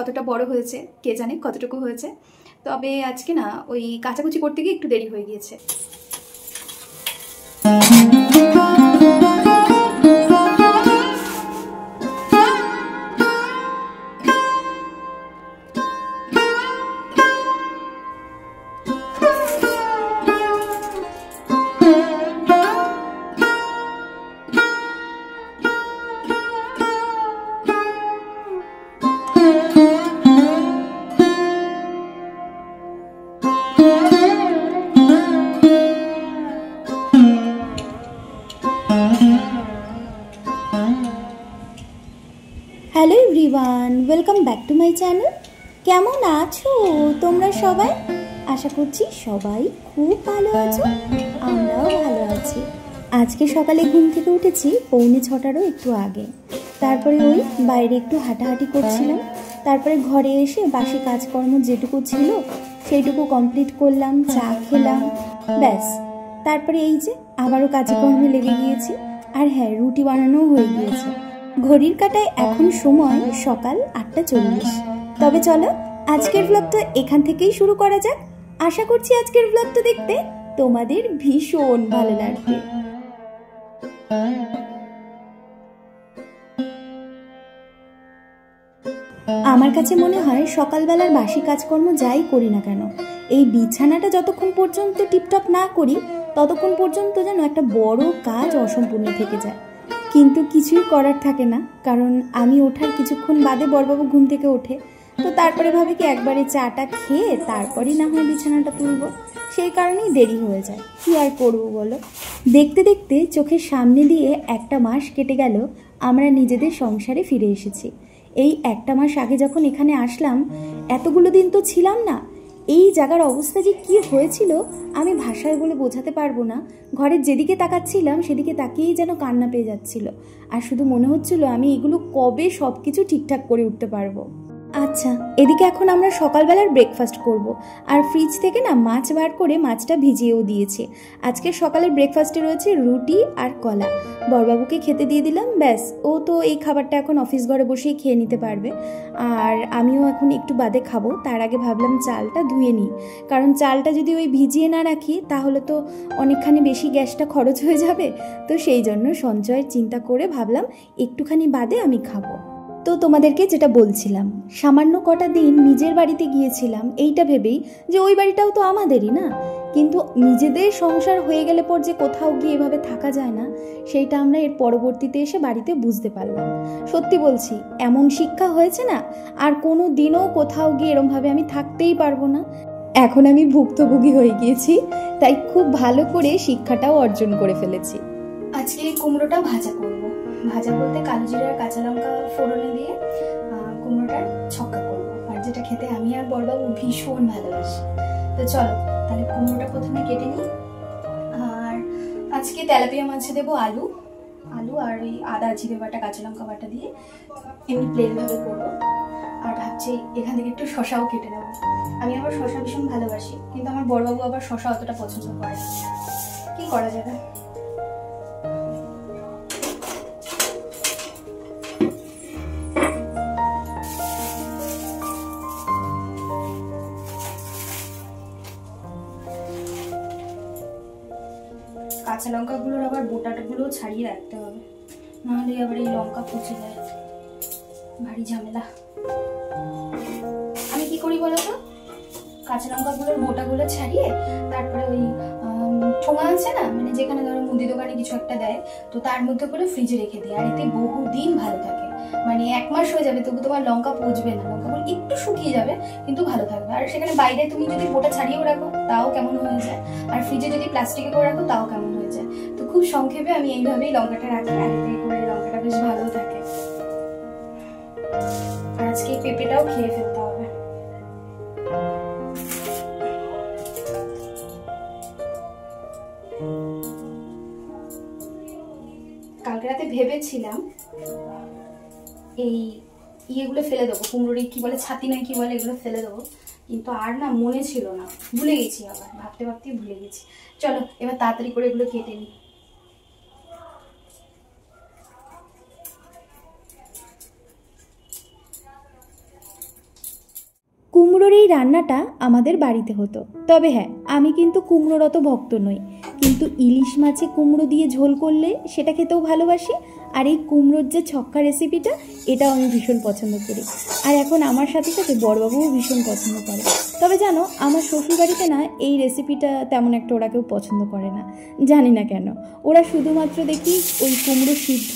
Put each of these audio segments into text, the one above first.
কতটা বড় হয়েছে কে জানে, কতটুকু হয়েছে। তবে আজকে না ওই কাচাকুচি করতে গিয়ে একটু দেরি হয়ে গিয়েছে। Hello everyone, welcome back to my channel. কেমন আছো তোমরা সবাই? আশা করছি সবাই খুব ভালো আছো, আমরাও ভালো আছি। আজকে সকালে ঘুম থেকে উঠেছি 6:45 একটু আগে। তারপরে ওই বাইরে একটু হাঁটাহাঁটি করছিলাম। তারপরে ঘরে এসে বাসি কাজকর্ম যেটুকু ছিল সেইটুকু কমপ্লিট করলাম, চা খেলাম, ব্যাস। তারপরে এই যে আবারও কাজকর্মে লেগে গিয়েছি। আর হ্যাঁ, রুটি বানানোও হয়ে গিয়েছে। ঘড়ির কাঁটায় এখন সময় সকাল 8:40। তবে চলো আজকের ব্লগটা এখান থেকেই শুরু করা যাক। আশা করছি আজকের ব্লগটা দেখতে তোমাদের ভীষণ ভালো লাগবে। আমার কাছে মনে হয় সকালবেলার বাসি কাজকর্ম যাই করি না কেন, এই বিছানাটা যতক্ষণ পর্যন্ত টিপটপ না করি ততক্ষণ পর্যন্ত যেন একটা বড় কাজ অসম্পূর্ণ থেকে যায়। কিন্তু কিছুই করার থাকে না, কারণ আমি ওঠার কিছুক্ষণ বাদে বড়বাবু ঘুম থেকে ওঠে। তো তারপরে ভাবে কি একবারে চাটা খেয়ে তারপরই না হয় বিছানাটা তুলবো, সেই কারণেই দেরি হয়ে যায়। কি আর করবো বলো। দেখতে দেখতে চোখের সামনে দিয়ে একটা মাস কেটে গেল, আমরা নিজেদের সংসারে ফিরে এসেছি। এই একটা মাস আগে যখন এখানে আসলাম, এতগুলো দিন তো ছিলাম না। এই জায়গার অবস্থা যে কি হয়েছিল আমি ভাষায় বলে বোঝাতে পারবো না। ঘরের যেদিকে তাকাচ্ছিলাম সেদিকে তাকিয়েই যেন কান্না পেয়ে যাচ্ছিল। আর শুধু মনে হচ্ছিল আমি এগুলো কবে সব কিছু ঠিকঠাক করে উঠতে পারবো। আচ্ছা, এদিকে এখন আমরা সকালবেলার ব্রেকফাস্ট করব। আর ফ্রিজ থেকে না মাছ বার করে মাছটা ভিজিয়েও দিয়েছি। আজকে সকালের ব্রেকফাস্টে রয়েছে রুটি আর কলা। বড়বাবুকে খেতে দিয়ে দিলাম, ব্যাস। ও তো এই খাবারটা এখন অফিস ঘরে বসেই খেয়ে নিতে পারবে। আর আমিও এখন একটু বাদে খাবো। তার আগে ভাবলাম চালটা ধুয়ে নিই, কারণ চালটা যদি ওই ভিজিয়ে না রাখি তাহলে তো অনেকখানি বেশি গ্যাসটা খরচ হয়ে যাবে। তো সেই জন্য সঞ্চয়ের চিন্তা করে ভাবলাম একটুখানি বাদে আমি খাবো। তো তোমাদেরকে যেটা বলছিলাম, সামান্য কটা দিন নিজের বাড়িতে গিয়েছিলাম এইটা ভেবেই যে ওই বাড়িটাও তো আমাদেরই না। কিন্তু নিজেদের সংসার হয়ে গেলে পর যে কোথাও গিয়ে এভাবে থাকা যায় না, সেইটা আমরা এর পরবর্তীতে এসে বাড়িতে বুঝতে পারলাম। সত্যি বলছি, এমন শিক্ষা হয়েছে না, আর কোনো দিনও কোথাও গিয়ে এরমভাবে আমি থাকতেই পারবো না। এখন আমি ভুক্তভোগী হয়ে গিয়েছি, তাই খুব ভালো করে শিক্ষাটাও অর্জন করে ফেলেছি। আজকে এই কুমড়োটা ভাজা করবো। ভাজা বলতে কালো জিরা আর কাঁচা লঙ্কা ফোড়নে দিয়ে কুমড়োটার ছক্কা করবো, আর যেটা খেতে আমি আর বড়বাবু ভীষণ ভালোবাসি। তো চলো তাহলে কুমড়োটা প্রথমে কেটে নিই। আর আজকে তেলাপিয়া মাছে দেবো আলু আর ওই আদা জিরে বাটা কাঁচা লঙ্কা বাটা দিয়ে এমনি প্লেনভাবে করবো। আর ভাবছি এখান থেকে একটু শশাও কেটে নেবো। আমি আবার শশা ভীষণ ভালোবাসি, কিন্তু আমার বড়বাবু আবার শশা অতটা পছন্দ করে না। কি করা যাবে? কাঁচা লঙ্কাগুলোর আবার বোটাগুলো ছাড়িয়ে রাখতে হবে, নাহলে আবার এই লঙ্কা পচে যায়, ভারী ঝামেলা। আমি কি করি বলো তো, কাঁচা লঙ্কাগুলোর বোটাগুলো ছাড়িয়ে তারপরে ওই ঠোঙা আছে না, মানে যেখানে ধরো মুদি দোকানে কিছু একটা দেয়, তো তার মধ্যে করে ফ্রিজে রেখে দিই। আর এতে বহুদিন ভালো থাকে, মানে 1 মাস হয়ে যাবে তবু তোমার লঙ্কা পচবে না। লঙ্কাগুলো একটু শুকিয়ে যাবে কিন্তু ভালো থাকবে। আর সেখানে বাইরে তুমি যদি বোটা ছাড়িয়েও রাখো তাও কেমন হয়ে যায়, আর ফ্রিজে যদি প্লাস্টিকে করে রাখো তাও কেমন হয়ে যায়। তো খুব সংক্ষেপে আমি এইভাবেই লঙ্কাটা রাখি, আর এতে করে লঙ্কাটা বেশ ভালো থাকে। আর আজকে পেঁপেটাও খেয়ে ফেলতে হবে। কালকে রাতে ভেবেছিলাম এই ইয়েগুলো ফেলে দেবো, কুমড়োর কি বলে ছাতি না কি বলে, এগুলো ফেলে দেবো, কিন্তু আর না মনে ছিল না, ভুলে গেছি। আবার ভাবতে ভাবতেই ভুলে গেছি। চলো এবার তাড়াতাড়ি করে এগুলো কেটে নিই। কুমড়োর এই রান্নাটা আমাদের বাড়িতে হতো। তবে হ্যাঁ, আমি কিন্তু কুমড়োর অত ভক্ত নই, কিন্তু ইলিশ মাছে কুমড়ো দিয়ে ঝোল করলে সেটা খেতেও ভালোবাসি। আর এই কুমড়োর যে ছক্কা রেসিপিটা, এটাও আমি ভীষণ পছন্দ করি। আর এখন আমার সাথে সাথে বড়বাবুও ভীষণ পছন্দ করে। তবে জানো, আমার শ্বশুরবাড়িতে না এই রেসিপিটা তেমন একটা ওরা কেউ পছন্দ করে না, জানি না কেন। ওরা শুধুমাত্র দেখি ওই কুমড়ো সিদ্ধ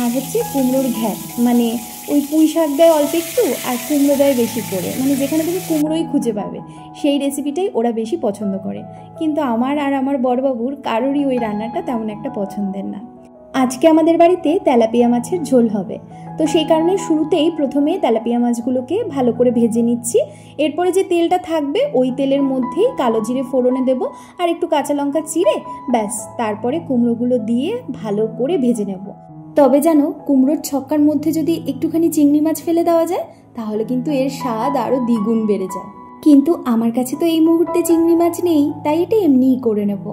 আর হচ্ছে কুমড়োর ঘ্যাট, মানে ওই পুঁই শাক দেয় অল্প একটু আর কুমড়ো দেয় বেশি করে, মানে যেখানে তুমি কুমড়োই খুঁজে পাবে সেই রেসিপিটাই ওরা বেশি পছন্দ করে। কিন্তু আমার আর আমার বড়বাবুর কারোরই ওই রান্নাটা তেমন একটা পছন্দের না। আজকে আমাদের বাড়িতে তেলাপিয়া মাছের ঝোল হবে, তো সেই কারণে শুরুতেই প্রথমে তেলাপিয়া মাছগুলোকে ভালো করে ভেজে নিচ্ছি। এরপরে যে তেলটা থাকবে ওই তেলের মধ্যেই কালো জিরে ফোড়নে দেব আর একটু কাঁচা লঙ্কা চিড়ে, ব্যাস তারপরে কুমড়োগুলো দিয়ে ভালো করে ভেজে নেব। তবে জানো, কুমড়োর ছক্কার মধ্যে যদি একটুখানি চিংড়ি মাছ ফেলে দেওয়া যায় তাহলে কিন্তু এর স্বাদ আরও দ্বিগুণ বেড়ে যায়। কিন্তু আমার কাছে তো এই মুহূর্তে চিংড়ি মাছ নেই, তাই এটা এমনিই করে নেব।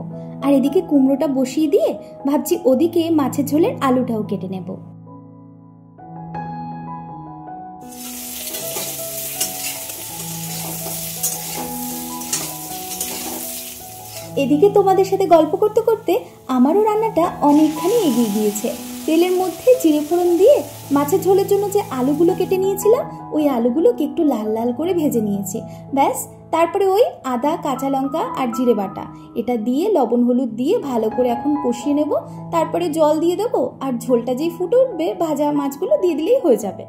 আর এদিকে কুমড়োটা বসিয়ে দিয়ে ভাবছি ওদিকে মাছের ঝোলের আলুটাও কেটে নেব। এদিকে তোমাদের সাথে গল্প করতে করতে আমারও রান্নাটা অনেকখানি এগিয়ে গিয়েছে। তেলের মধ্যে জিরে ফোড়ন দিয়ে মাছের ঝোলের জন্য যে আলুগুলো কেটে নিয়েছিলাম ওই আলুগুলোকে একটু লাল লাল করে ভেজে নিয়েছি। ব্যাস তারপরে ওই আদা, কাঁচা লঙ্কা আর জিরে বাটা এটা দিয়ে লবণ হলুদ দিয়ে ভালো করে এখন কষিয়ে নেব। তারপরে জল দিয়ে দেবো আর ঝোলটা যেই ফুটে উঠবে ভাজা মাছগুলো দিয়ে দিলেই হয়ে যাবে।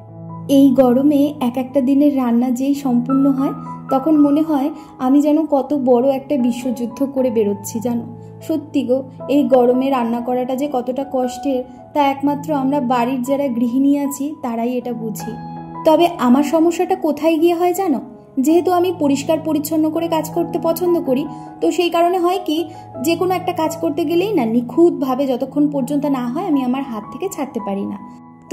এই গরমে এক একটা দিনের রান্না যেই সম্পূর্ণ হয় তখন মনে হয় আমি যেন কত বড় একটা বিশ্বযুদ্ধ করে বেরোচ্ছি। জানো, সত্যি গো, এই গরমে রান্না করাটা যে কতটা কষ্টের তা একমাত্র আমরা বাড়ির যারা গৃহিণী আছি তারাই এটা বুঝি। তবে আমার সমস্যাটা কোথায় গিয়ে হয় জানো, যেহেতু আমি পরিষ্কার পরিচ্ছন্ন করে কাজ করতে পছন্দ করি, তো সেই কারণে হয় কি, যে কোনো একটা কাজ করতে গেলেই না নিখুঁতভাবে যতক্ষণ পর্যন্ত না হয় আমি আমার হাত থেকে ছাড়তে পারি না।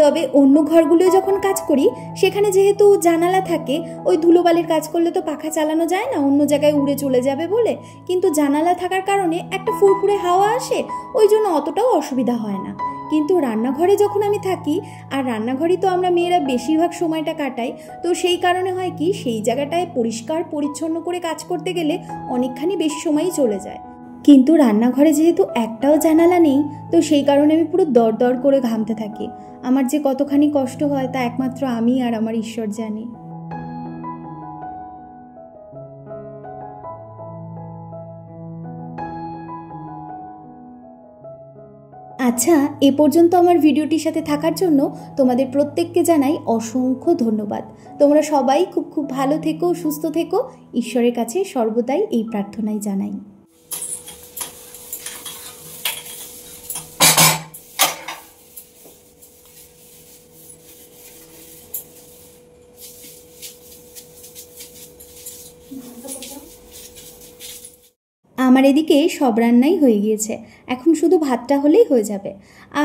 তবে অন্য ঘরগুলোয় যখন কাজ করি সেখানে যেহেতু জানালা থাকে, ওই ধুলোবালির কাজ করলে তো পাখা চালানো যায় না, অন্য জায়গায় উড়ে চলে যাবে বলে, কিন্তু জানালা থাকার কারণে একটা ফুরফুরে হাওয়া আসে, ওই জন্য অতটাও অসুবিধা হয় না। কিন্তু রান্নাঘরে যখন আমি থাকি, আর রান্নাঘরেই তো আমরা মেয়েরা বেশিরভাগ সময়টা কাটাই, তো সেই কারণে হয় কি, সেই জায়গাটায় পরিষ্কার পরিচ্ছন্ন করে কাজ করতে গেলে অনেকখানি বেশি সময়ই চলে যায়। কিন্তু রান্নাঘরে যেহেতু একটাও জানালা নেই, তো সেই কারণে আমি পুরো দরদর করে ঘামতে থাকি। আমার যে কতখানি কষ্ট হয় তা একমাত্র আমি আর আমার ঈশ্বর জানি। আচ্ছা, এ পর্যন্ত আমার ভিডিওটির সাথে থাকার জন্য তোমাদের প্রত্যেককে জানাই অসংখ্য ধন্যবাদ। তোমরা সবাই খুব খুব ভালো থেকো, সুস্থ থেকো, ঈশ্বরের কাছে সর্বদাই এই প্রার্থনাই জানাই। আমার এদিকে সব রান্নাই হয়ে গিয়েছে, এখন শুধু ভাতটা হলেই হয়ে যাবে।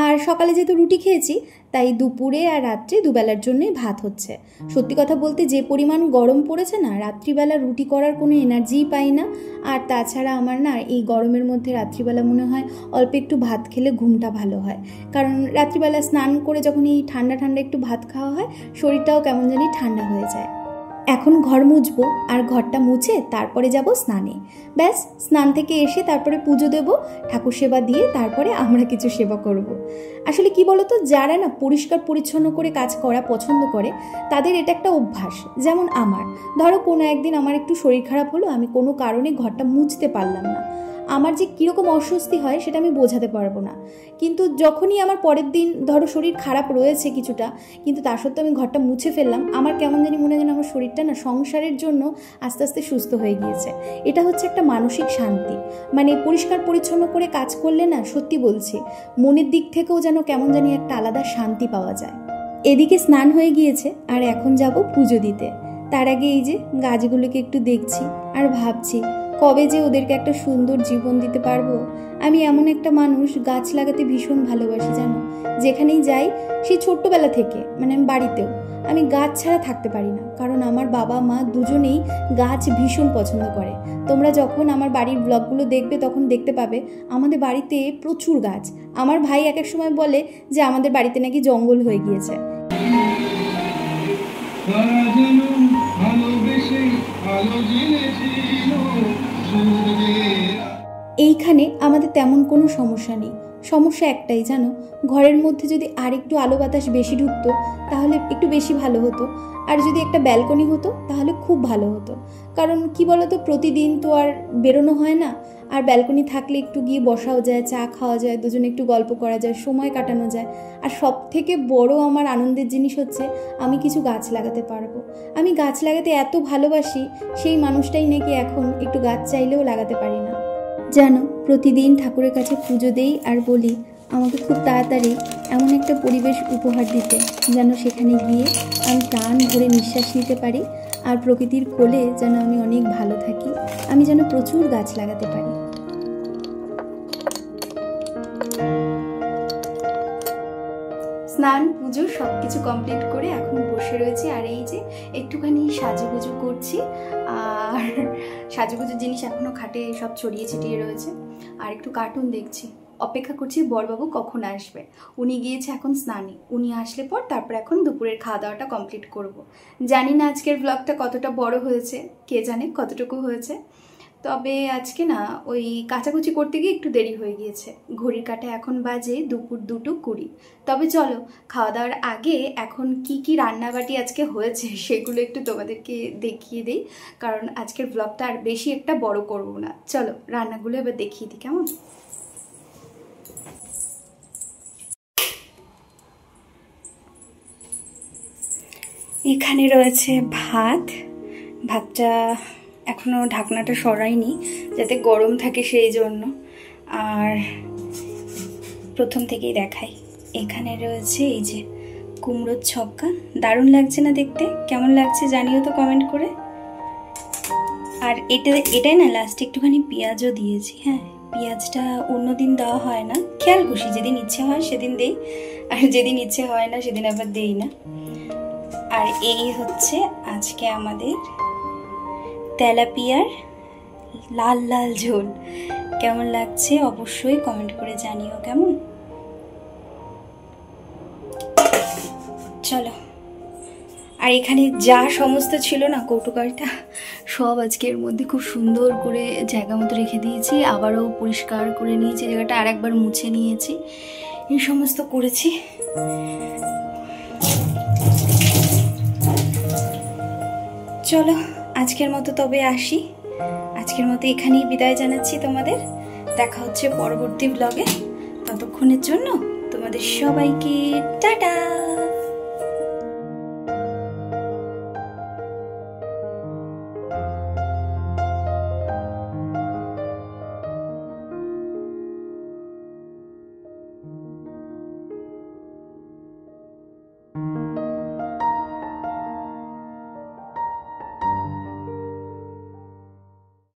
আর সকালে যেহেতু রুটি খেয়েছি তাই দুপুরে আর রাত্রে দুবেলার জন্যই ভাত হচ্ছে। সত্যি কথা বলতে যে পরিমাণ গরম পড়েছে না, রাত্রিবেলা রুটি করার কোনো এনার্জিই পাই না। আর তাছাড়া আমার না এই গরমের মধ্যে রাত্রিবেলা মনে হয় অল্প একটু ভাত খেলে ঘুমটা ভালো হয়, কারণ রাত্রিবেলা স্নান করে যখন এই ঠান্ডা ঠান্ডা একটু ভাত খাওয়া হয় শরীরটাও কেমন জানি ঠান্ডা হয়ে যায়। এখন ঘর মুছবো আর ঘরটা মুছে তারপরে যাব স্নানে। ব্যাস স্নান থেকে এসে তারপরে পুজো দেব, ঠাকুর সেবা দিয়ে তারপরে আমরা কিছু সেবা করব। আসলে কি বলতো, যারা না পরিষ্কার পরিচ্ছন্ন করে কাজ করা পছন্দ করে তাদের এটা একটা অভ্যাস। যেমন আমার, ধরো কোনো একদিন আমার একটু শরীর খারাপ হলো, আমি কোনো কারণে ঘরটা মুছতে পারলাম না, আমার যে কীরকম অস্বস্তি হয় সেটা আমি বোঝাতে পারবো না। কিন্তু যখনই আমার পরের দিন ধরো শরীর খারাপ রয়েছে কিছুটা, কিন্তু তার সত্ত্বেও আমি ঘরটা মুছে ফেললাম, আমার কেমন জানি মনে হয় যেন আমার শরীরটা না সংসারের জন্য আস্তে আস্তে সুস্থ হয়ে গিয়েছে। এটা হচ্ছে একটা মানসিক শান্তি। মানে পরিষ্কার পরিচ্ছন্ন করে কাজ করলে না, সত্যি বলছি, মনের দিক থেকেও যেন কেমন জানি একটা আলাদা শান্তি পাওয়া যায়। এদিকে স্নান হয়ে গিয়েছে আর এখন যাব পুজো দিতে। তার আগে এই যে গাছগুলোকে একটু দেখছি আর ভাবছি কবে যে ওদেরকে একটা সুন্দর জীবন দিতে পারবো। আমি এমন একটা মানুষ, গাছ লাগাতে ভীষণ ভালোবাসি জানো। যেখানেই যাই, সেই ছোট্টবেলা থেকে, মানে আমি বাড়িতেও, আমি গাছ ছাড়া থাকতে পারি না, কারণ আমার বাবা মা দুজনেই গাছ ভীষণ পছন্দ করে। তোমরা যখন আমার বাড়ির ব্লগগুলো দেখবে তখন দেখতে পাবে আমাদের বাড়িতে প্রচুর গাছ। আমার ভাই এক এক সময় বলে যে আমাদের বাড়িতে নাকি জঙ্গল হয়ে গিয়েছে। এইখানে আমাদের তেমন কোনো সমস্যা নেই। সমস্যা একটাই জানো, ঘরের মধ্যে যদি আর একটু আলো বাতাস বেশি ঢুকতো তাহলে একটু বেশি ভালো হতো, আর যদি একটা ব্যালকনি হতো তাহলে খুব ভালো হতো। কারণ কি বলতো, প্রতিদিন তো আর বেরোনো হয় না, আর ব্যালকনি থাকলে একটু গিয়ে বসাও যায়, চা খাওয়া যায়, দুজনে একটু গল্প করা যায়, সময় কাটানো যায়। আর সব থেকে বড় আমার আনন্দের জিনিস হচ্ছে আমি কিছু গাছ লাগাতে পারবো। আমি গাছ লাগাতে এত ভালোবাসি, সেই মানুষটাই নাকি এখন একটু গাছ চাইলেও লাগাতে পারি না। জানো, প্রতিদিন ঠাকুরের কাছে পুজো দেই আর বলি আমাকে খুব তাড়াতাড়ি এমন একটা পরিবেশ উপহার দিতে, যেন সেখানে গিয়ে আমি প্রাণ ভরে নিঃশ্বাস নিতে পারি, আর প্রকৃতির কোলে যেন আমি অনেক ভালো থাকি, আমি যেন প্রচুর গাছ লাগাতে পারি। স্নান পুজো সব কিছু কমপ্লিট করে এখন বসে রয়েছি, আর এই যে একটুখানি সাজুগুজু করছি। আর সাজুগুজুর জিনিস এখনও খাটে সব ছড়িয়ে ছিটিয়ে রয়েছে, আর একটু কার্টুন দেখছি। অপেক্ষা করছি বড়বাবু কখন আসবে। উনি গিয়েছে এখন স্নানে, উনি আসলে পর তারপর এখন দুপুরের খাওয়া দাওয়াটা কমপ্লিট করব। জানি না আজকের ব্লগটা কতটা বড় হয়েছে, কে জানে কতটুকু হয়েছে। তবে আজকে না ওই কাচাকুচি করতে গিয়ে একটু দেরি হয়ে গিয়েছে। ঘড়ির কাঁটা এখন বাজে দুপুর 2:20। তবে চলো খাওয়া দাওয়ার আগে এখন কি কি রান্নাবাটি আজকে হয়েছে সেগুলো একটু তোমাদেরকে দেখিয়ে দিই, কারণ আজকের ব্লগটা আর বেশি একটা বড় করব না। চলো রান্নাগুলো এবার দেখিয়ে দিই কেমন। এখানে রয়েছে ভাত। ভাতটা এখনো ঢাকনাটা সরাইনি যাতে গরম থাকে সেই জন্য। আর প্রথম থেকেই দেখাই, এখানে রয়েছে এই যে কুমড়োর ছক্কা। দারুণ লাগছে না দেখতে? কেমন লাগছে জানিও তো কমেন্ট করে। আর এটাই না লাস্টে একটুখানি পেঁয়াজও দিয়েছি। হ্যাঁ, পেঁয়াজটা অন্যদিন দেওয়া হয় না, খেয়াল খুশি যেদিন ইচ্ছে হয় সেদিন দেই, আর যেদিন ইচ্ছে হয় না সেদিন আবার দেই না। আর এই হচ্ছে আজকে আমাদের তেলাপিয়ার লাল লাল ঝোল। কেমন লাগছে অবশ্যই কমেন্ট করে জানিও কেমন। চলো, আর এখানে যা সমস্ত ছিল না কৌটোকারিটা সব আজকে এর মধ্যে খুব সুন্দর করে জায়গা মতো রেখে দিয়েছি। আবারও পরিষ্কার করে নিয়েছি জায়গাটা, আর একবার মুছে নিয়েছি, এই সমস্ত করেছি। চলো আজকের মতো তবে আসি, আজকের মতো এখানেই বিদায় জানাচ্ছি তোমাদের। দেখা হচ্ছে পরবর্তী ব্লগে, ততক্ষণের জন্য তোমাদের সবাইকে টাটা।